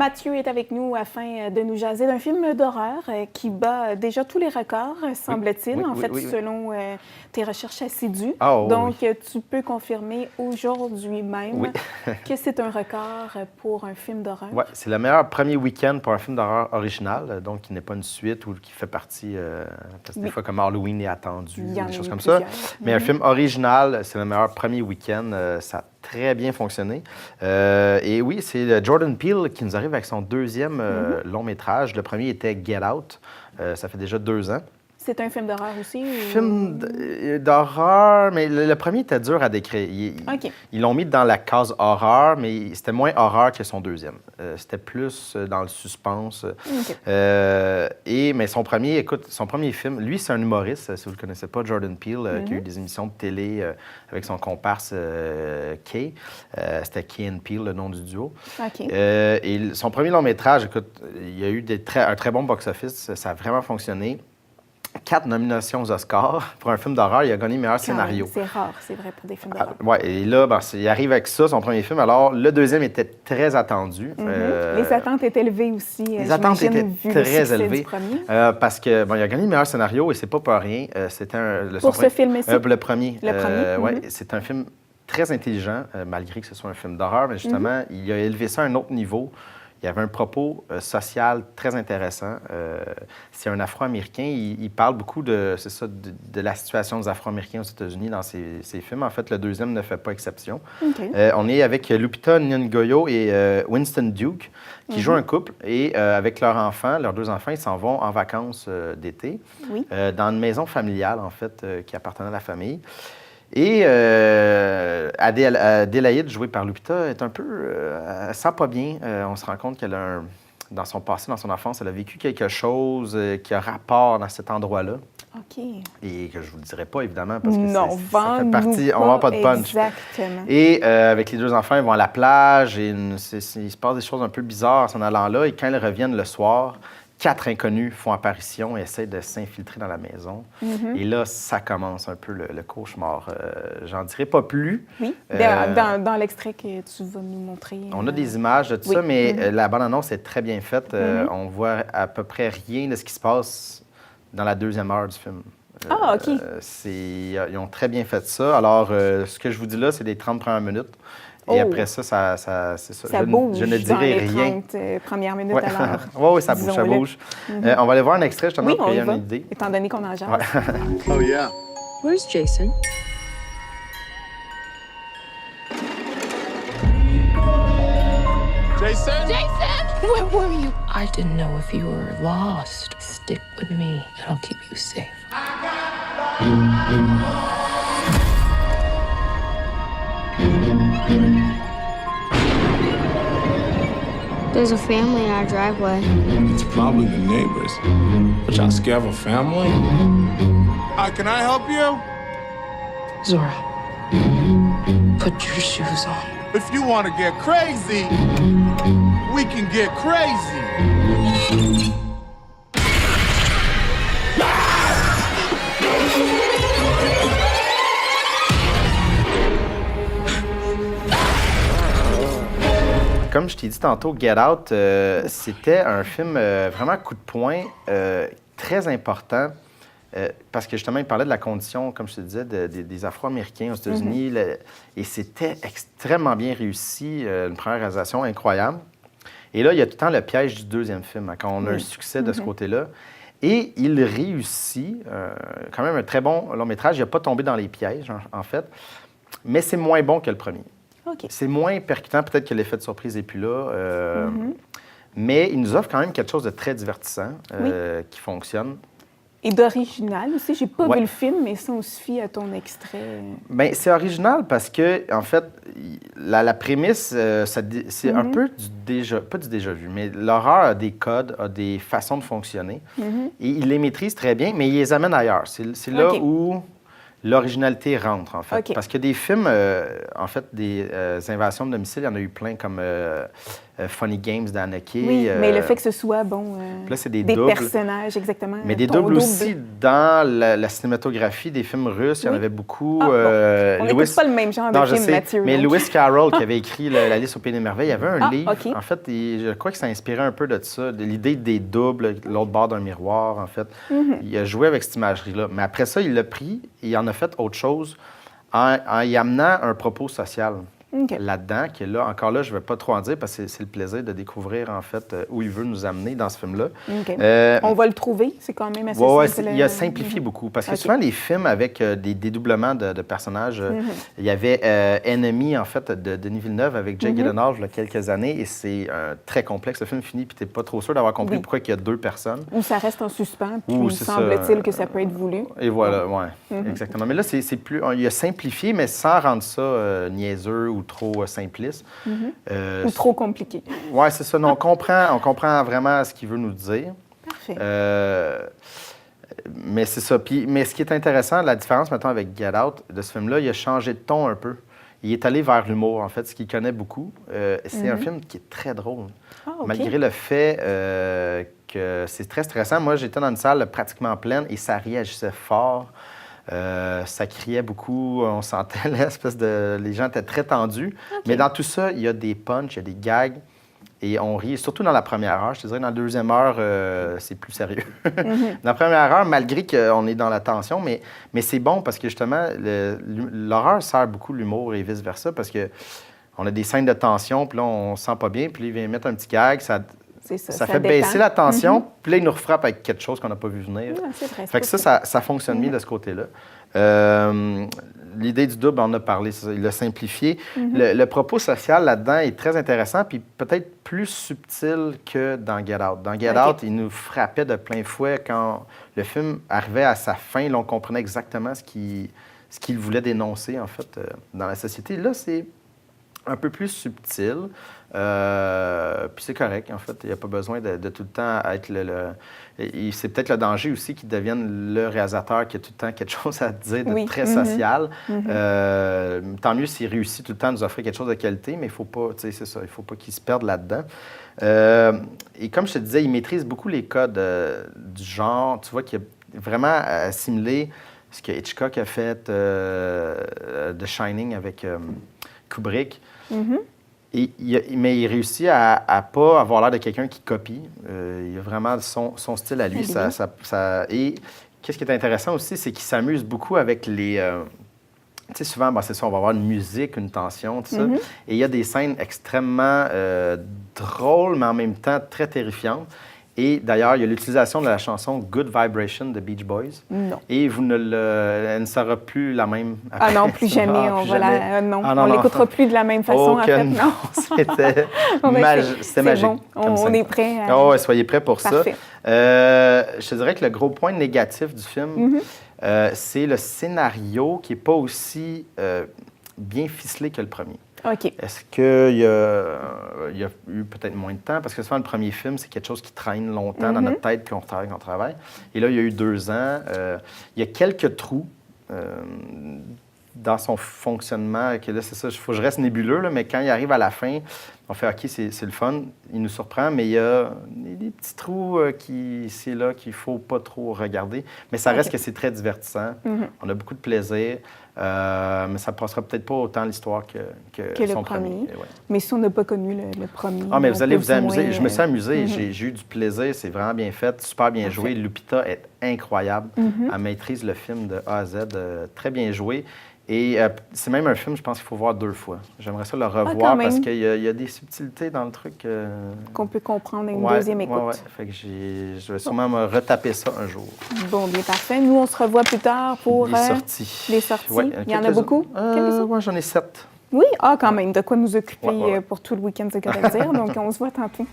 Mathieu est avec nous afin de nous jaser d'un film d'horreur qui bat déjà tous les records, semble-t-il, selon tes recherches assidues. Donc, tu peux confirmer aujourd'hui même que c'est un record pour un film d'horreur. Oui, c'est le meilleur premier week-end pour un film d'horreur original, donc qui n'est pas une suite ou qui fait partie, parce que des fois comme Halloween est attendu, des choses comme ça. Mais un film original, c'est le meilleur premier week-end. Ça a très bien fonctionné. Et oui, c'est Jordan Peele qui nous arrive avec son deuxième long métrage. Le premier était Get Out. Ça fait déjà 2 ans. C'est un film d'horreur aussi? Film d'horreur, mais le premier était dur à décrire. Ils l'ont mis dans la case horreur, mais c'était moins horreur que son deuxième. C'était plus dans le suspense. Mais son premier film, lui, c'est un humoriste, si vous ne le connaissez pas, Jordan Peele, qui a eu des émissions de télé avec son comparse Kay. C'était Kay and Peele, le nom du duo. Et son premier long métrage, écoute, il y a eu un très bon box-office. Ça a vraiment fonctionné. 4 nominations aux Oscars pour un film d'horreur. Il a gagné meilleur scénario. C'est rare, c'est vrai, pour des films d'horreur. Oui, et là, il arrive avec ça, son premier film. Alors, le deuxième était très attendu. Les attentes étaient élevées aussi. Les attentes étaient très élevées. Parce que, il a gagné meilleur scénario et c'est pas pour rien. C'était pour ce film-ci? Le premier. Oui, c'est un film très intelligent, malgré que ce soit un film d'horreur. Mais justement, il a élevé ça à un autre niveau. Il y avait un propos social très intéressant. C'est un Afro-Américain. Il parle beaucoup de la situation des Afro-Américains aux États-Unis dans ses films. En fait, le deuxième ne fait pas exception. On est avec Lupita Nyong'o et Winston Duke, qui jouent un couple. Et avec leurs 2 enfants, ils s'en vont en vacances d'été dans une maison familiale, en fait, qui appartenait à la famille. Et Adélaïde, jouée par Lupita, est un peu... elle sent pas bien. On se rend compte qu'elle a dans son passé, dans son enfance, elle a vécu quelque chose qui a rapport dans cet endroit-là. Et que je ne vous le dirai pas, évidemment, parce que ça fait partie... On ne vend pas de punch. Exactement. Et avec les 2 enfants, ils vont à la plage et il se passe des choses un peu bizarres en s'en allant là. Et quand ils reviennent le soir... 4 inconnus font apparition et essaient de s'infiltrer dans la maison. Et là, ça commence un peu le cauchemar. J'en dirai pas plus. Oui, dans l'extrait que tu vas nous montrer. On a des images de tout ça, mais la bande-annonce est très bien faite. On voit à peu près rien de ce qui se passe dans la 2e heure du film. Ils ont très bien fait ça. Alors, ce que je vous dis là, c'est les 30 premières minutes. Et après ça, c'est ça. Ça bouge je ne dirai rien. 30 premières minutes à l'heure. Oui, ça bouge, ça bouge. On va aller voir un extrait, justement, pour qu'il y ait une idée. Étant donné qu'on en jase. Oh, yeah. Where's Jason? Jason? Jason! Where were you? I didn't know if you were lost. Stick with me, and I'll keep you safe. There's a family in our driveway. It's probably the neighbors. But y'all scared of a family? Can I help you? Zora, put your shoes on. If you want to get crazy, we can get crazy. Comme je t'ai dit tantôt, Get Out, c'était un film vraiment coup de poing, très important, parce que justement, il parlait de la condition, comme je te disais, des Afro-Américains aux États-Unis, et c'était extrêmement bien réussi, une première réalisation incroyable. Et là, il y a tout le temps le piège du deuxième film, quand on a un succès de ce côté-là. Et il réussit, quand même un très bon long-métrage. Il n'a pas tombé dans les pièges, en fait, mais c'est moins bon que le premier. C'est moins percutant, peut-être que l'effet de surprise n'est plus là. Mais il nous offre quand même quelque chose de très divertissant qui fonctionne. Et d'original aussi. J'ai pas vu le film, mais ça, on se fie à ton extrait. Bien, c'est original parce que, en fait, la prémisse, c'est un peu pas du déjà vu, mais l'horreur a des codes, a des façons de fonctionner. Et il les maîtrise très bien, mais il les amène ailleurs. C'est là où l'originalité rentre, en fait. Parce que des films, en fait, des invasions de domicile, il y en a eu plein, comme Funny Games d'Haneke. Oui, mais le fait que ce soit, là, c'est des personnages, exactement. Mais des doubles aussi dans la cinématographie des films russes. Il y en avait beaucoup. On n'écoute pas le même genre de film, Mathieu. Mais Lewis Carroll, qui avait écrit La liste au Pays des merveilles, il y avait un livre. Okay. En fait, je crois que ça inspirait un peu de ça, de l'idée des doubles, l'autre bord d'un miroir, en fait. Il a joué avec cette imagerie-là. Mais après ça, il l'a pris et il en a fait autre chose en y amenant un propos social. Là-dedans, que là, encore là, je ne vais pas trop en dire parce que c'est le plaisir de découvrir, en fait, où il veut nous amener dans ce film-là. On va le trouver, c'est quand même assez simple. Il a simplifié beaucoup parce que souvent, les films avec des dédoublements de personnages, il y avait Enemy, en fait, de Denis Villeneuve avec Jake Gyllenhaal il y a quelques années et c'est très complexe. Le film finit puis tu n'es pas trop sûr d'avoir compris pourquoi il y a deux personnes. Ou ça reste en suspens, puis semble-t-il que ça peut être voulu. Et voilà, exactement. Mais là, c'est plus... Il a simplifié, mais sans rendre ça niaiseux ou trop simpliste. Ou trop compliqué. Oui, c'est ça. Non, on comprend vraiment ce qu'il veut nous dire. Parfait. Mais c'est ça. Mais ce qui est intéressant, la différence, maintenant avec Get Out, de ce film-là, il a changé de ton un peu. Il est allé vers l'humour, en fait, ce qu'il connaît beaucoup. C'est un film qui est très drôle. Malgré le fait que c'est très stressant. Moi, j'étais dans une salle pratiquement pleine et ça réagissait fort. Ça criait beaucoup, on sentait l'espèce de... Les gens étaient très tendus. Mais dans tout ça, il y a des punchs, il y a des gags. Et on rit, surtout dans la première heure. Je te dirais, dans la deuxième heure, c'est plus sérieux. Dans la première heure, malgré qu'on est dans la tension, mais c'est bon parce que justement, l'horreur sert beaucoup l'humour et vice-versa parce qu'on a des scènes de tension, puis là, on se sent pas bien, puis là, il vient mettre un petit gag, ça fait baisser la tension, puis là, il nous refrappe avec quelque chose qu'on n'a pas vu venir. C'est vrai, fait que ça fonctionne mieux de ce côté-là. L'idée du double, on en a parlé, il l'a simplifié. Le propos social là-dedans est très intéressant, puis peut-être plus subtil que dans Get Out. Dans Get Out, il nous frappait de plein fouet quand le film arrivait à sa fin. Là, on comprenait exactement ce qu'il voulait dénoncer, en fait, dans la société. Là, c'est un peu plus subtil. Puis c'est correct, en fait. Il n'y a pas besoin de tout le temps être c'est peut-être le danger aussi qu'il devienne le réalisateur qui a tout le temps quelque chose à dire de très social. Tant mieux s'il réussit tout le temps à nous offrir quelque chose de qualité, mais il ne faut pas, tu sais, c'est ça, il ne faut pas qu'il se perde là-dedans. Et comme je te disais, il maîtrise beaucoup les codes du genre. Tu vois qu'il a vraiment assimilé ce que Hitchcock a fait de Shining avec Kubrick. Mais il réussit à ne pas avoir l'air de quelqu'un qui copie. Il a vraiment son style à lui. Et qu'est-ce qui est intéressant aussi, c'est qu'il s'amuse beaucoup avec les... tu sais, souvent, c'est ça, on va avoir une musique, une tension, tout ça. Et il y a des scènes extrêmement drôles, mais en même temps très terrifiantes. Et d'ailleurs, il y a l'utilisation de la chanson Good Vibration de Beach Boys. Non. Et elle ne sera plus la même. Après. Ah non, plus jamais. On ne l'écoutera plus de la même façon. En fait, non. C'était magique. Bon. On est prêts. Soyez prêts pour Parfait. ça. Je te dirais que le gros point négatif du film, c'est le scénario qui n'est pas aussi bien ficelé que le premier. Est-ce qu'il y a eu peut-être moins de temps? Parce que souvent, le premier film, c'est quelque chose qui traîne longtemps dans notre tête, puis on travaille. Et là, il y a eu 2 ans. Il y a quelques trous dans son fonctionnement. Que là, c'est ça, il faut que je reste nébuleux, là, mais quand il arrive à la fin, on fait « OK, c'est le fun », il nous surprend, mais il y a des petits trous c'est là qu'il ne faut pas trop regarder. Mais ça reste que c'est très divertissant. On a beaucoup de plaisir. Mais ça ne passera peut-être pas autant l'histoire que son premier. Mais si on n'a pas connu le premier... Ah, mais vous allez vous amuser. Je me suis amusé. J'ai eu du plaisir. C'est vraiment bien fait, super bien joué. Lupita est incroyable. Elle maîtrise le film de A à Z. Très bien joué. Et c'est même un film, je pense qu'il faut voir 2 fois. J'aimerais ça le revoir parce qu'il y a des subtilités dans le truc. Qu'on peut comprendre à une deuxième écoute. Fait que je vais sûrement me retaper ça un jour. Bon, bien parfait. Nous, on se revoit plus tard pour... Les sorties. Les sorties. Il y en a beaucoup? Oui, j'en ai 7. Oui? Ah, quand même. De quoi nous occuper pour tout le week-end, c'est quoi dire. Donc, on se voit tantôt.